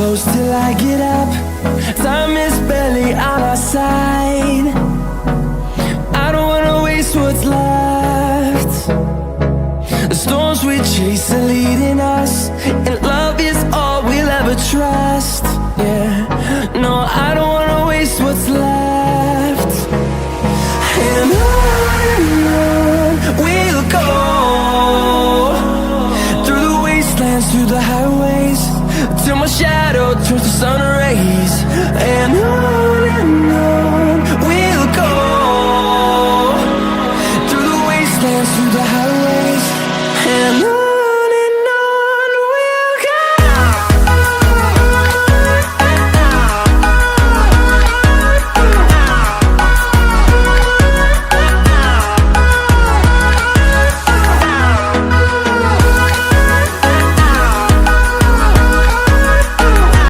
close till I get up. Time is barely on our side. I don't wanna waste what's left. The storms we chase are leading us, and love is all we'll ever trust. Yeah, no, I don't wanna waste what's left. And on we'll go, through the wastelands, through the highways, till my shadow turns to sun